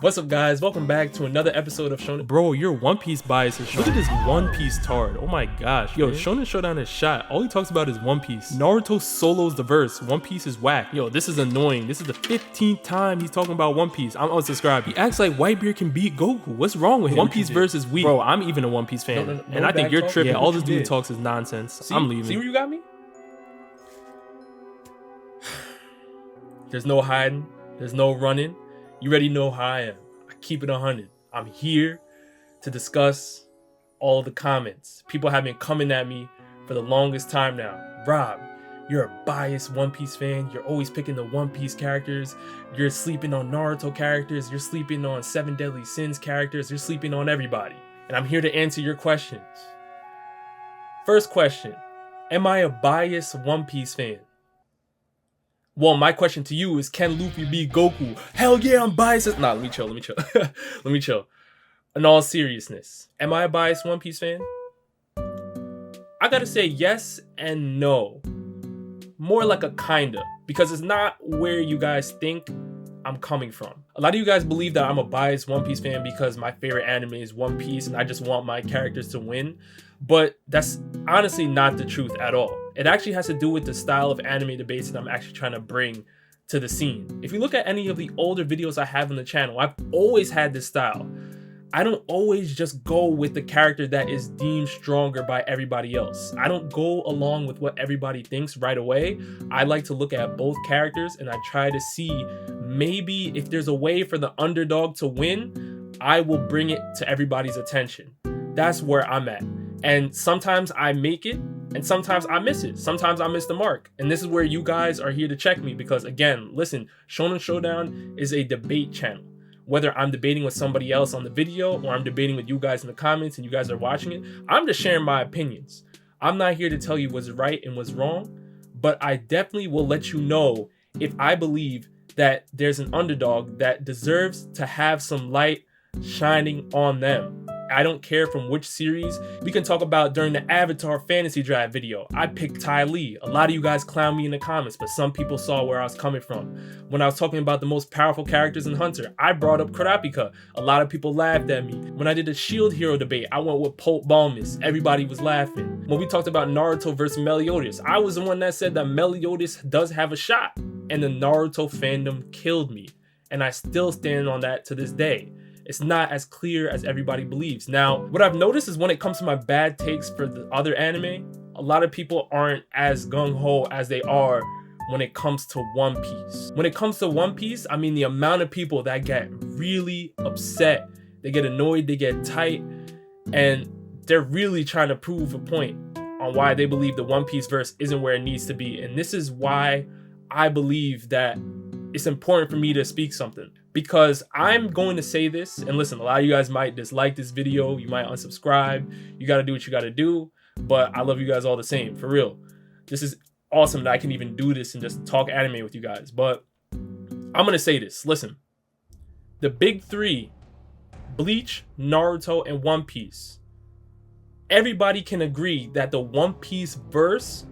What's up, guys? Welcome back to another episode of Shonen. Bro, your One Piece bias is look at this One Piece tard. Oh my gosh. Yo, Shonen Showdown is shot. All he talks about is One Piece. Naruto solos the verse. One Piece is whack. Yo, this is annoying. This is the 15th time he's talking about One Piece. I'm unsubscribed. He acts like Whitebeard can beat Goku. What's wrong with him? One Piece verse is weak. Bro, I'm even a One Piece fan. And I think you're tripping. Yeah, all this dude talks is nonsense. See, I'm leaving. See where you got me? There's no hiding. There's no running. You already know how I am. I keep it 100. I'm here to discuss all the comments. People have been coming at me for the longest time now. Rob, you're a biased One Piece fan. You're always picking the One Piece characters. You're sleeping on Naruto characters. You're sleeping on Seven Deadly Sins characters. You're sleeping on everybody. And I'm here to answer your questions. First question, am I a biased One Piece fan? Well, my question to you is, can Luffy beat Goku? Hell yeah, I'm biased. Nah, let me chill. Let me chill. In all seriousness, am I a biased One Piece fan? I gotta say yes and no. More like a kinda, because it's not where you guys think I'm coming from. A lot of you guys believe that I'm a biased One Piece fan because my favorite anime is One Piece and I just want my characters to win. But that's honestly not the truth at all. It actually has to do with the style of anime debates that I'm actually trying to bring to the scene. If you look at any of the older videos I have on the channel, I've always had this style. I don't always just go with the character that is deemed stronger by everybody else. I don't go along with what everybody thinks right away. I like to look at both characters and I try to see maybe if there's a way for the underdog to win, I will bring it to everybody's attention. That's where I'm at. And sometimes I make it and sometimes I miss it. Sometimes I miss the mark. And this is where you guys are here to check me because, again, listen, Shonen Showdown is a debate channel. Whether I'm debating with somebody else on the video or I'm debating with you guys in the comments and you guys are watching it, I'm just sharing my opinions. I'm not here to tell you what's right and what's wrong, but I definitely will let you know if I believe that there's an underdog that deserves to have some light shining on them. I don't care from which series. We can talk about during the Avatar Fantasy Draft video. I picked Ty Lee. A lot of you guys clown me in the comments, but some people saw where I was coming from. When I was talking about the most powerful characters in Hunter, I brought up Kurapika. A lot of people laughed at me. When I did the Shield Hero debate, I went with Pope Balmus. Everybody was laughing. When we talked about Naruto versus Meliodas, I was the one that said that Meliodas does have a shot. And the Naruto fandom killed me. And I still stand on that to this day. It's not as clear as everybody believes. Now, what I've noticed is when it comes to my bad takes for the other anime, a lot of people aren't as gung-ho as they are when it comes to One Piece. When it comes to One Piece, I mean the amount of people that get really upset, they get annoyed, they get tight, and they're really trying to prove a point on why they believe the One Piece verse isn't where it needs to be. And this is why I believe that it's important for me to speak something. Because I'm going to say this, and listen, a lot of you guys might dislike this video, you might unsubscribe, you gotta do what you gotta do, but I love you guys all the same, for real. This is awesome that I can even do this and just talk anime with you guys, but I'm gonna say this, listen. The big three, Bleach, Naruto, and One Piece, everybody can agree that the One Piece verse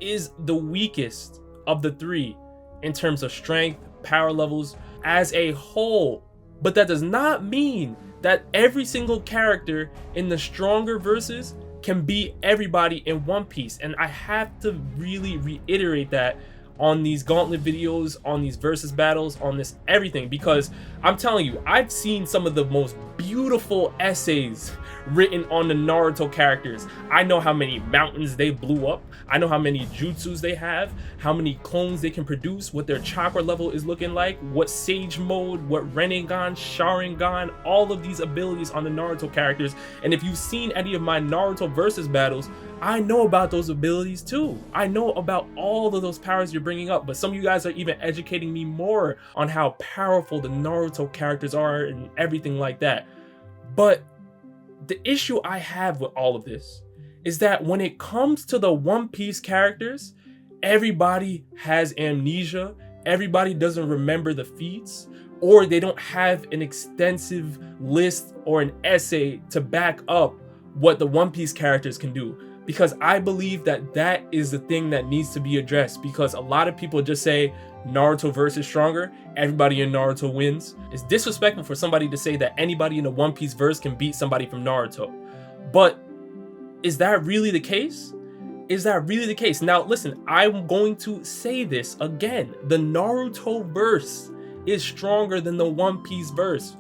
is the weakest of the three in terms of strength, power levels, as a whole. But that does not mean that every single character in the stronger verses can beat everybody in One Piece. And I have to really reiterate that on these gauntlet videos, on these versus battles, on this everything, because I'm telling you, I've seen some of the most beautiful essays written on the Naruto characters. I know how many mountains they blew up. I know how many jutsus they have, how many clones they can produce, what their chakra level is looking like, what Sage Mode, what Rinnegan, Sharingan, all of these abilities on the Naruto characters. And if you've seen any of my Naruto versus battles, I know about those abilities too. I know about all of those powers you're bringing up, but some of you guys are even educating me more on how powerful the Naruto characters are and everything like that. But the issue I have with all of this is that when it comes to the One Piece characters, everybody has amnesia, everybody doesn't remember the feats, or they don't have an extensive list or an essay to back up what the One Piece characters can do. because I believe that that is the thing that needs to be addressed, because a lot of people just say Naruto verse is stronger, everybody in Naruto wins. It's disrespectful for somebody to say that anybody in the One Piece verse can beat somebody from Naruto. But is that really the case? Is that really the case? Now listen, I'm going to say this again. The Naruto verse is stronger than the One Piece verse.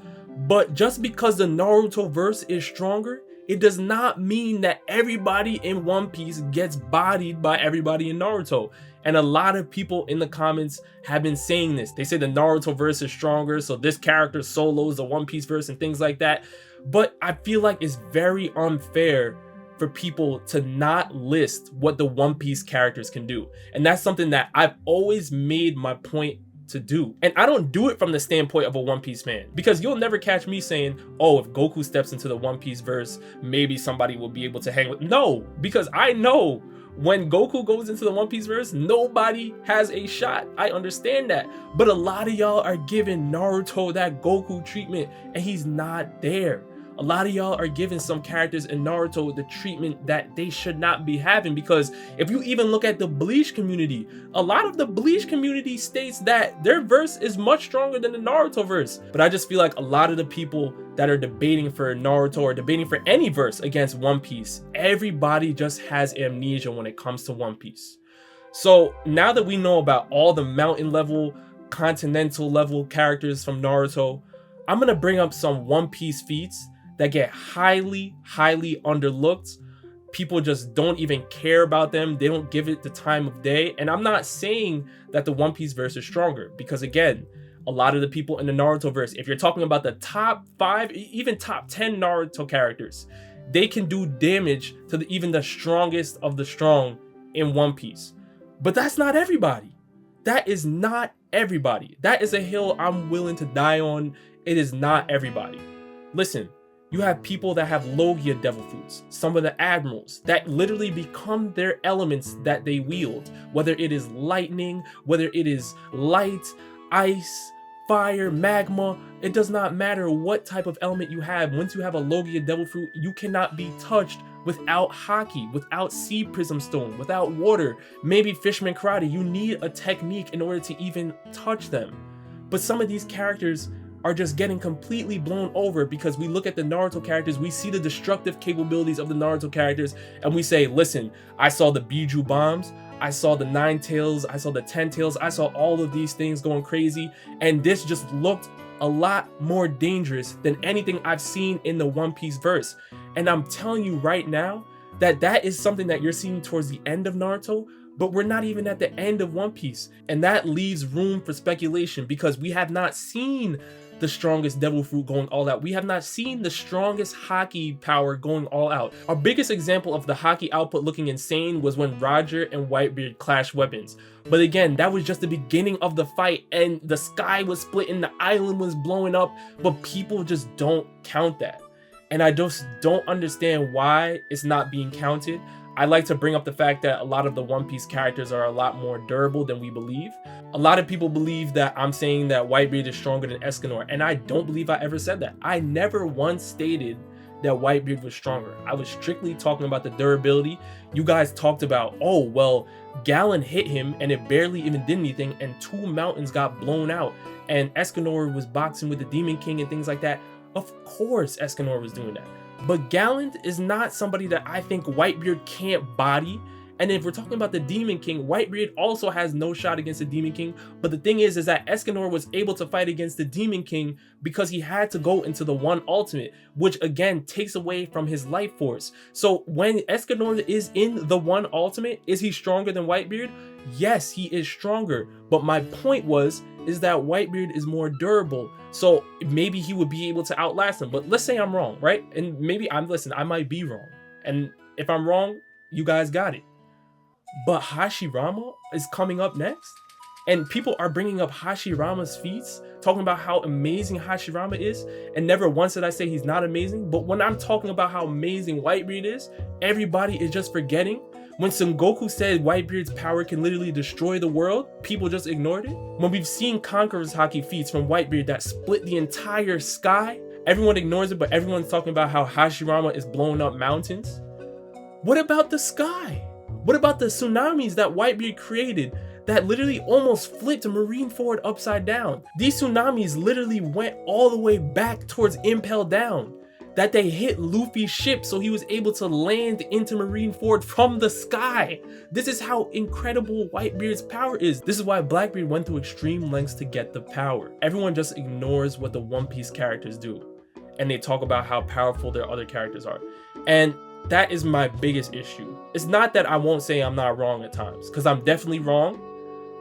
But just because the Naruto verse is stronger, it does not mean that everybody in One Piece gets bodied by everybody in Naruto. And a lot of people in the comments have been saying this. They say the Naruto verse is stronger, so this character solos the One Piece verse and things like that. But I feel like it's very unfair for people to not list what the One Piece characters can do. And that's something that I've always made my point to do. And I don't do it from the standpoint of a One Piece fan, because you'll never catch me saying, oh, if Goku steps into the One Piece verse, maybe somebody will be able to hang with. No, because I know when Goku goes into the One Piece verse, nobody has a shot. I understand that. But a lot of y'all are giving Naruto that Goku treatment, and he's not there. A lot of y'all are giving some characters in Naruto the treatment that they should not be having, because if you even look at the Bleach community, a lot of the Bleach community states that their verse is much stronger than the Naruto verse. But I just feel like a lot of the people that are debating for Naruto or debating for any verse against One Piece, everybody just has amnesia when it comes to One Piece. So now that we know about all the mountain level, continental level characters from Naruto, I'm gonna bring up some One Piece feats that get highly underlooked. People just don't even care about them. They don't give it the time of day. And I'm not saying that the One Piece verse is stronger, because again, a lot of the people in the Naruto verse, if you're talking about the top 5, even top 10 Naruto characters, they can do damage to even the strongest of the strong in One Piece. But that's not everybody. That is not everybody. That is a hill I'm willing to die on. It is not everybody. Listen, you have people that have Logia devil fruits, some of the admirals that literally become their elements that they wield, whether it is lightning, whether it is light, ice, fire, magma. It does not matter what type of element you have. Once you have a Logia devil fruit, you cannot be touched without haki, without sea prism stone, without water, maybe fisherman karate. You need a technique in order to even touch them. But some of these characters are just getting completely blown over, because we look at the Naruto characters, we see the destructive capabilities of the Naruto characters, and we say, listen, I saw the Biju bombs, I saw the 9 tails, I saw the 10 tails, I saw all of these things going crazy, and this just looked a lot more dangerous than anything I've seen in the One Piece verse. And I'm telling you right now that that is something that you're seeing towards the end of Naruto, but we're not even at the end of One Piece. And that leaves room for speculation, because we have not seen the strongest devil fruit going all out. We have not seen the strongest haki power going all out. Our biggest example of the haki output looking insane was when Roger and Whitebeard clashed weapons. But again, that was just the beginning of the fight, and the sky was splitting, the island was blowing up, but people just don't count that. And I just don't understand why it's not being counted. I like to bring up the fact that a lot of the One Piece characters are a lot more durable than we believe. A lot of people believe that I'm saying that Whitebeard is stronger than Escanor, and I don't believe I ever said that. I never once stated that Whitebeard was stronger. I was strictly talking about the durability. You guys talked about, oh, well, Gallon hit him and it barely even did anything, and 2 mountains got blown out, and Escanor was boxing with the Demon King and things like that. Of course Escanor was doing that. But Gallant is not somebody that I think Whitebeard can't body. And if we're talking about the Demon King, Whitebeard also has no shot against the Demon King. But the thing is that Escanor was able to fight against the Demon King because he had to go into the One Ultimate, which again takes away from his life force. So when Escanor is in the One Ultimate, is he stronger than Whitebeard? Yes, he is stronger. But my point is that Whitebeard is more durable. So maybe he would be able to outlast him. But let's say I'm wrong, right? And maybe I might be wrong. And if I'm wrong, you guys got it. But Hashirama is coming up next, and people are bringing up Hashirama's feats, talking about how amazing Hashirama is, and never once did I say he's not amazing. But when I'm talking about how amazing Whitebeard is, everybody is just forgetting. When Son Goku said Whitebeard's power can literally destroy the world, people just ignored it. When we've seen Conqueror's Haki feats from Whitebeard that split the entire sky, everyone ignores it, but everyone's talking about how Hashirama is blowing up mountains. What about the sky? What about the tsunamis that Whitebeard created that literally almost flipped Marineford upside down? These tsunamis literally went all the way back towards Impel Down, that they hit Luffy's ship so he was able to land into Marineford from the sky. This is how incredible Whitebeard's power is. This is why Blackbeard went through extreme lengths to get the power. Everyone just ignores what the One Piece characters do, and they talk about how powerful their other characters are. And that is my biggest issue. It's not that I won't say I'm not wrong at times, because I'm definitely wrong.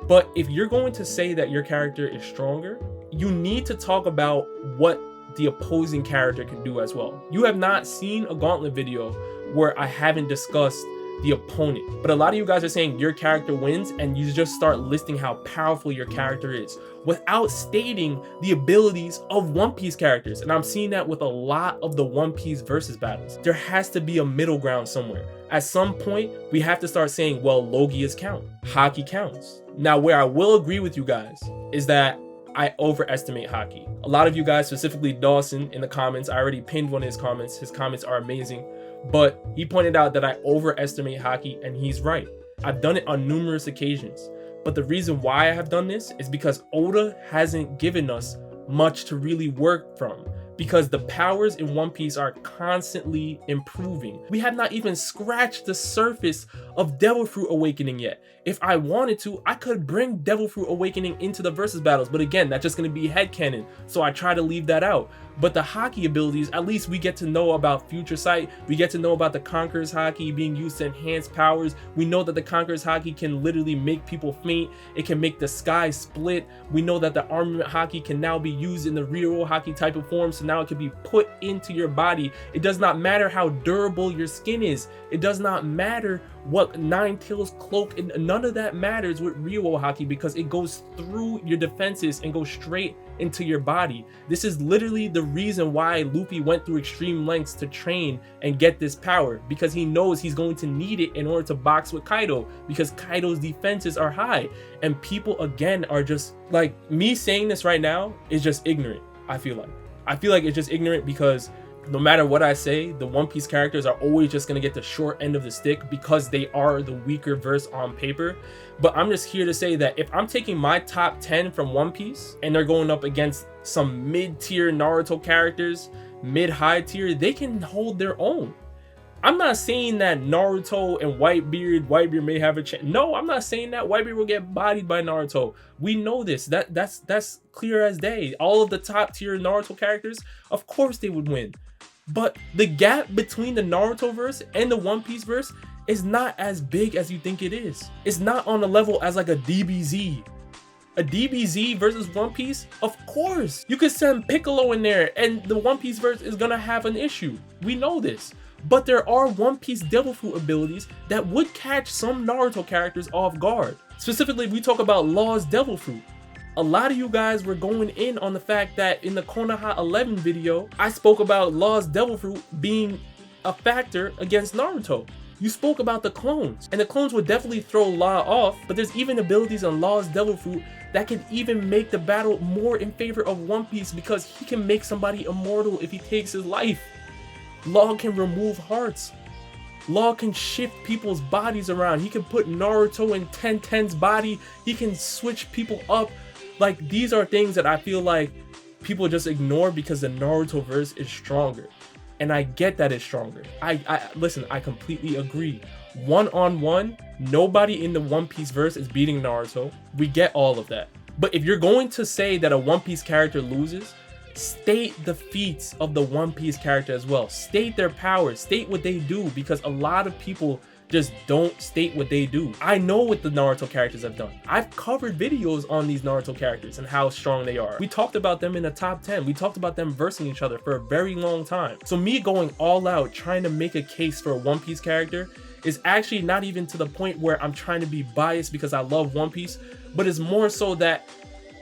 But if you're going to say that your character is stronger, you need to talk about what the opposing character can do as well. You have not seen a gauntlet video where I haven't discussed the opponent, but a lot of you guys are saying your character wins, and you just start listing how powerful your character is without stating the abilities of One Piece characters. And I'm seeing that with a lot of the One Piece versus battles. There has to be a middle ground somewhere. At some point, we have to start saying, well, Logias count, Haki counts. Now, where I will agree with you guys is that I overestimate Haki. A lot of you guys, specifically Dawson in the comments, I already pinned one of his comments. His comments are amazing, but he pointed out that I overestimate Haki, and he's right. I've done it on numerous occasions, but the reason why I have done this is because Oda hasn't given us much to really work from, because the powers in One Piece are constantly improving. We have not even scratched the surface of Devil Fruit Awakening yet. If I wanted to, I could bring Devil Fruit Awakening into the versus battles, but again, that's just going to be headcanon, so I try to leave that out. But the Haki abilities, at least we get to know about Future Sight. We get to know about the Conqueror's Haki being used to enhance powers. We know that the Conqueror's Haki can literally make people faint. It can make the sky split. We know that the Armament Haki can now be used in the real Haki type of form, so now it can be put into your body. It does not matter how durable your skin is. It does not matter what Nine Tails cloak, and none of that matters with Ryo Haki, because it goes through your defenses and goes straight into your body. This is literally the reason why Luffy went through extreme lengths to train and get this power, because he knows he's going to need it in order to box with Kaido, because Kaido's defenses are high. And people again are just like, me saying this right now is just ignorant. I feel like it's just ignorant, because no matter what I say, the One Piece characters are always just going to get the short end of the stick because they are the weaker verse on paper. But I'm just here to say that if I'm taking my top 10 from One Piece and they're going up against some mid-tier Naruto characters, mid-high tier, they can hold their own. I'm not saying that Naruto and Whitebeard may have a chance. No, I'm not saying that Whitebeard will get bodied by Naruto. We know this. That's clear as day. All of the top tier Naruto characters, of course they would win. But the gap between the Naruto verse and the One Piece verse is not as big as you think it is. It's not on the level as like a DBZ. A DBZ versus One Piece, of course. You could send Piccolo in there and the One Piece verse is gonna have an issue. We know this. But there are One Piece Devil Fruit abilities that would catch some Naruto characters off guard. Specifically, if we talk about Law's Devil Fruit. A lot of you guys were going in on the fact that in the Konoha 11 video, I spoke about Law's Devil Fruit being a factor against Naruto. You spoke about the clones, and the clones would definitely throw Law off, but there's even abilities on Law's Devil Fruit that can even make the battle more in favor of One Piece, because he can make somebody immortal if he takes his life. Law can remove hearts. Law can shift people's bodies around. He can put Naruto in 10-10's body. He can switch people up. Like, these are things that I feel like people just ignore because the Naruto verse is stronger. And I get that it's stronger. Listen, I completely agree. One-on-one, nobody in the One Piece verse is beating Naruto. We get all of that. But if you're going to say that a One Piece character loses, state the feats of the One Piece character as well. State their powers, state what they do, because a lot of people just don't state what they do. I know what the Naruto characters have done. I've covered videos on these Naruto characters and how strong they are. We talked about them in the top 10. We talked about them versing each other for a very long time. So me going all out trying to make a case for a One Piece character is actually not even to the point where I'm trying to be biased because I love One Piece, but it's more so that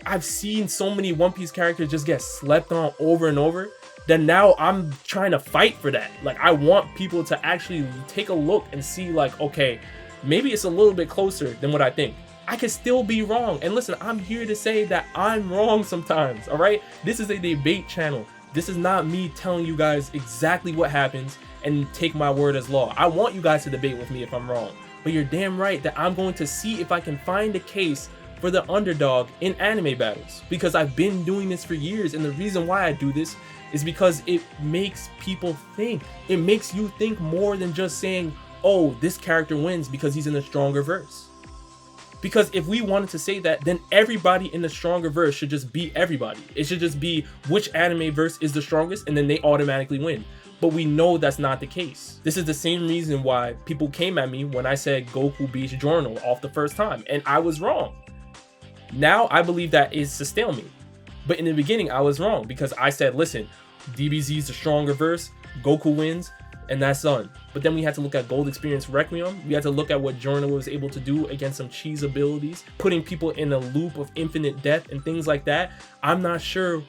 I've seen so many One Piece characters just get slept on over and over, then now I'm trying to fight for that. Like, I want people to actually take a look and see, like, okay, maybe it's a little bit closer than what I think. I can still be wrong. And listen, I'm here to say that I'm wrong sometimes, all right? This is a debate channel. This is not me telling you guys exactly what happens and take my word as law. I want you guys to debate with me if I'm wrong, but you're damn right that I'm going to see if I can find a case for the underdog in anime battles, because I've been doing this for years, and the reason why I do this is because it makes people think. It makes you think more than just saying, oh, this character wins because he's in a stronger verse. Because if we wanted to say that, then everybody in the stronger verse should just beat everybody. It should just be which anime verse is the strongest, and then they automatically win. But we know that's not the case. This is the same reason why people came at me when I said Goku beats Giorno off the first time, and I was wrong. Now I believe that is a stalemate. But in the beginning, I was wrong, because I said, listen, DBZ is the stronger verse, Goku wins, and that's done. But then we had to look at Gold Experience Requiem. We had to look at what Giorno was able to do against some cheese abilities, putting people in a loop of infinite death and things like that. I'm not sure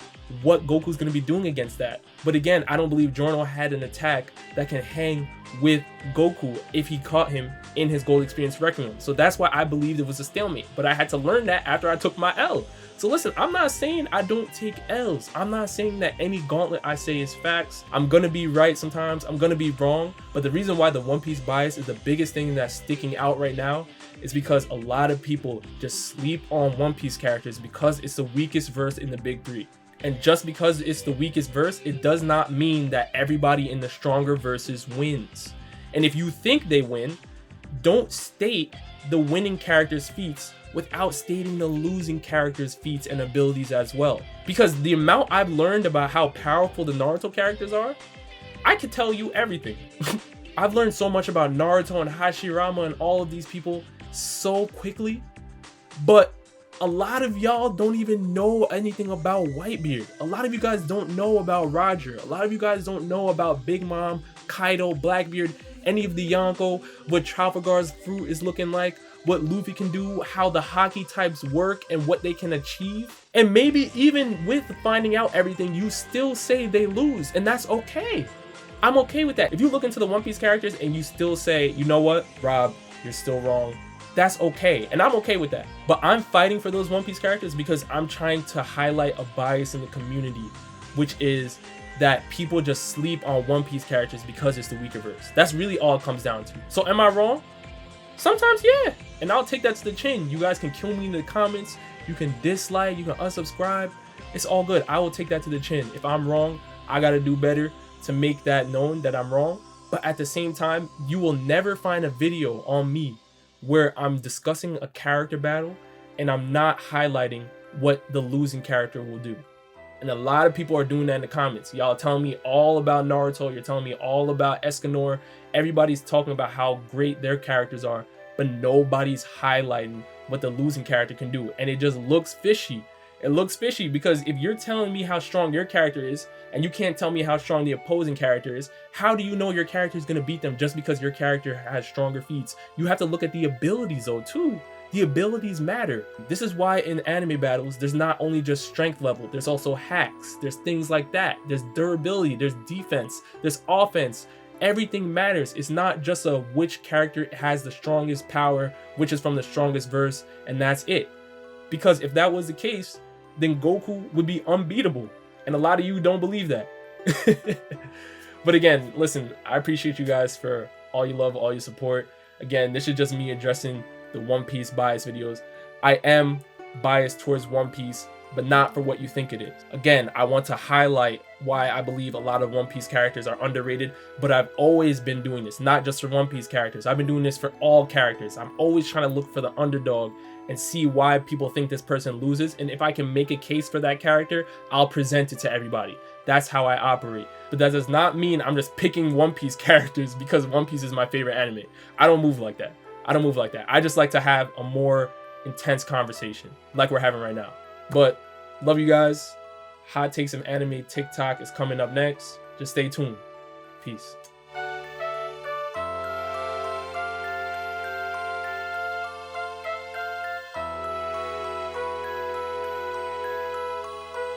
what Goku's going to be doing against that. But again, I don't believe Giorno had an attack that can hang with Goku if he caught him in his Gold Experience Requiem. So that's why I believed it was a stalemate. But I had to learn that after I took my L. So listen, I'm not saying I don't take L's. I'm not saying that any gauntlet I say is facts. I'm gonna be right sometimes, I'm gonna be wrong. But the reason why the One Piece bias is the biggest thing that's sticking out right now is because a lot of people just sleep on One Piece characters because it's the weakest verse in the big three. And just because it's the weakest verse, it does not mean that everybody in the stronger verses wins. And if you think they win, don't state the winning character's feats without stating the losing character's feats and abilities as well. Because the amount I've learned about how powerful the Naruto characters are, I could tell you everything. I've learned so much about Naruto and Hashirama and all of these people so quickly, but a lot of y'all don't even know anything about Whitebeard. A lot of you guys don't know about Roger. A lot of you guys don't know about Big Mom, Kaido, Blackbeard, any of the Yonko, what Trafalgar's fruit is looking like, what Luffy can do, how the hockey types work and what they can achieve. And maybe even with finding out everything, you still say they lose, and that's okay. I'm okay with that. If you look into the One Piece characters and you still say, you know what, Rob, you're still wrong, that's okay, and I'm okay with that. But I'm fighting for those One Piece characters because I'm trying to highlight a bias in the community, which is that people just sleep on One Piece characters because it's the weaker verse. That's really all it comes down to. So am I wrong? Sometimes, yeah, and I'll take that to the chin. You guys can kill me in the comments, you can dislike, you can unsubscribe, it's all good. I will take that to the chin. If I'm wrong, I gotta do better to make that known that I'm wrong. But at the same time, you will never find a video on me where I'm discussing a character battle and I'm not highlighting what the losing character will do. And a lot of people are doing that in the comments. Y'all telling me all about Naruto, you're telling me all about Escanor. Everybody's talking about how great their characters are, but nobody's highlighting what the losing character can do. And it just looks fishy. It looks fishy because if you're telling me how strong your character is and you can't tell me how strong the opposing character is, how do you know your character is going to beat them just because your character has stronger feats? You have to look at the abilities though too. The abilities matter. This is why in anime battles, there's not only just strength level, there's also hacks, there's things like that. There's durability, there's defense, there's offense. Everything matters. It's not just a which character has the strongest power, which is from the strongest verse, and that's it. Because if that was the case, then Goku would be unbeatable. And a lot of you don't believe that. But again, listen, I appreciate you guys for all your love, all your support. Again, this is just me addressing the One Piece bias videos. I am biased towards One Piece, but not for what you think it is. Again, I want to highlight why I believe a lot of One Piece characters are underrated, but I've always been doing this, not just for One Piece characters. I've been doing this for all characters. I'm always trying to look for the underdog and see why people think this person loses. And if I can make a case for that character, I'll present it to everybody. That's how I operate. But that does not mean I'm just picking One Piece characters because One Piece is my favorite anime. I don't move like that. I don't move like that. I just like to have a more intense conversation like we're having right now. But love you guys. Hot Takes of Anime TikTok is coming up next. Just stay tuned. Peace.